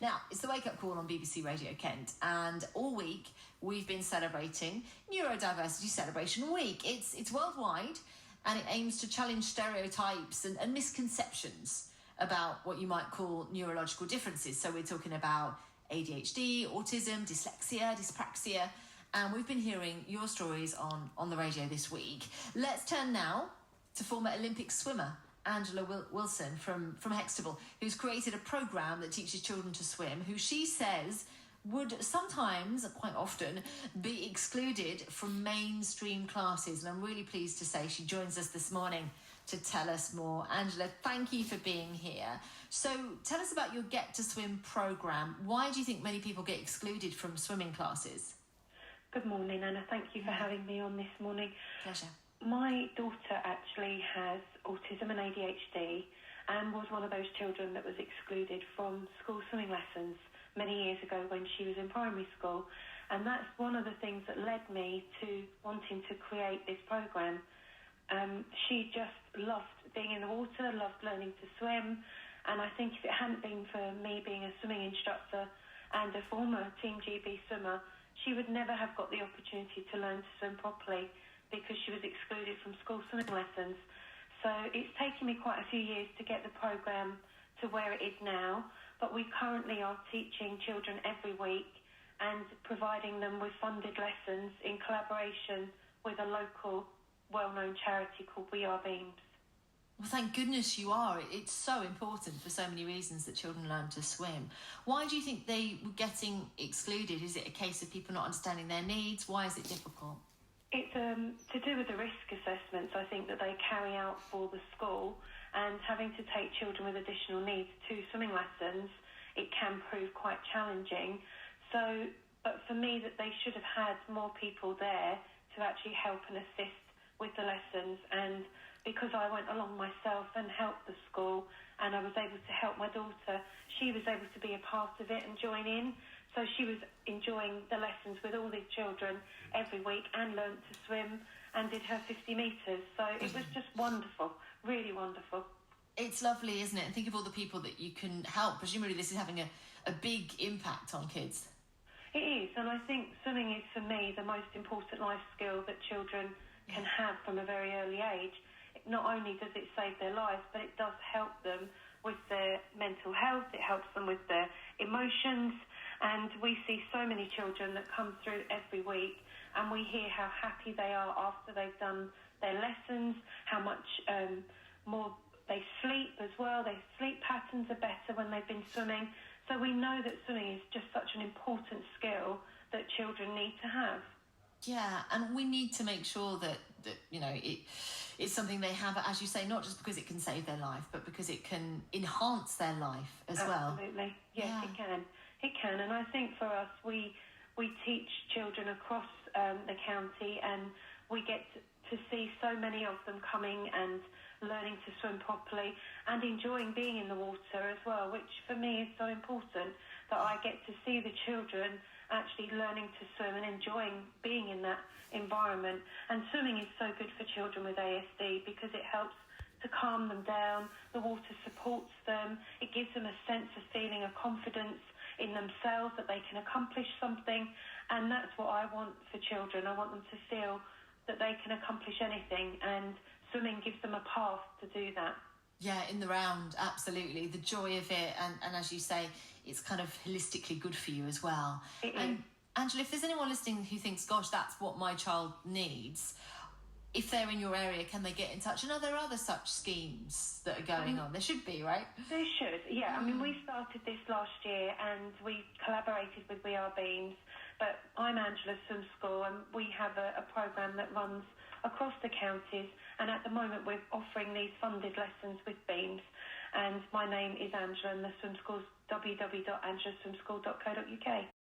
Now, it's the Wake Up Call on BBC Radio Kent, and all week we've been celebrating Neurodiversity Celebration Week. It's worldwide, and it aims to challenge stereotypes and misconceptions about what you might call neurological differences. So we're talking about ADHD, autism, dyslexia, dyspraxia, and we've been hearing your stories on the radio this week. Let's turn now to former Olympic swimmer Angela Wilson from Hextable, who's created a programme that teaches children to swim, who she says would sometimes, quite often, be excluded from mainstream classes. And I'm really pleased to say she joins us this morning to tell us more. Angela, thank you for being here. So tell us about your Get to Swim programme. Why do you think many people get excluded from swimming classes? Good morning, Anna. Thank you for having me on this morning. Pleasure. My daughter actually has autism and ADHD and was one of those children that was excluded from school swimming lessons many years ago when she was in primary school. And that's one of the things that led me to wanting to create this programme. She just loved being in the water, loved learning to swim, and I think if it hadn't been for me being a swimming instructor and a former Team GB swimmer, she would never have got the opportunity to learn to swim properly because she was excluded from school swimming lessons. So it's taken me quite a few years to get the programme to where it is now, but we currently are teaching children every week and providing them with funded lessons in collaboration with a local well-known charity called We Are Beams. Well, thank goodness you are. It's so important for so many reasons that children learn to swim. Why do you think they were getting excluded? Is it a case of people not understanding their needs? Why is it difficult? It's to do with the risk assessments, I think, that they carry out for the school, and having to take children with additional needs to swimming lessons, it can prove quite challenging. So, but for me, that they should have had more people there to actually help and assist with the lessons. And because I went along myself and helped the school, and I was able to help my daughter, she was able to be a part of it and join in. So she was enjoying the lessons with all these children every week and learnt to swim and did her 50 metres. So it was just wonderful, really wonderful. It's lovely, isn't it? And think of all the people that you can help. Presumably this is having a big impact on kids. It is, and I think swimming is, for me, the most important life skill that children can have from a very early age. Not only does it save their lives, but it does help them with their mental health, it helps them with their emotions, and we see so many children that come through every week, and we hear how happy they are after they've done their lessons, how much more they sleep as well. Their sleep patterns are better when they've been swimming. So we know that swimming is just such an important skill that children need to have. Yeah, and we need to make sure that you know, it's something they have, as you say, not just because it can save their life, but because it can enhance their life as well. Absolutely, yes, yeah. It can, and I think for us, we teach children across the county, and we get to see so many of them coming and learning to swim properly and enjoying being in the water as well, which for me is so important, that I get to see the children actually learning to swim and enjoying being in that environment. And swimming is so good for children with ASD because it helps to calm them down, the water supports them, it gives them a sense of feeling of confidence in themselves, that they can accomplish something, and that's what I want for children. I want them to feel that they can accomplish anything, and swimming gives them a path to do that. Yeah, in the round, absolutely. The joy of it, and as you say, it's kind of holistically good for you as well. And Angela, if there's anyone listening who thinks, gosh, that's what my child needs, if they're in your area, can they get in touch? And are there other such schemes that are going on? There should be, right? There should, yeah. I mean, we started this last year and we collaborated with We Are Beams, but I'm Angela's Swim School, and we have a programme that runs across the counties, and at the moment we're offering these funded lessons with Beams, and my name is Angela, and the swim school's www.angelaswimschool.co.uk.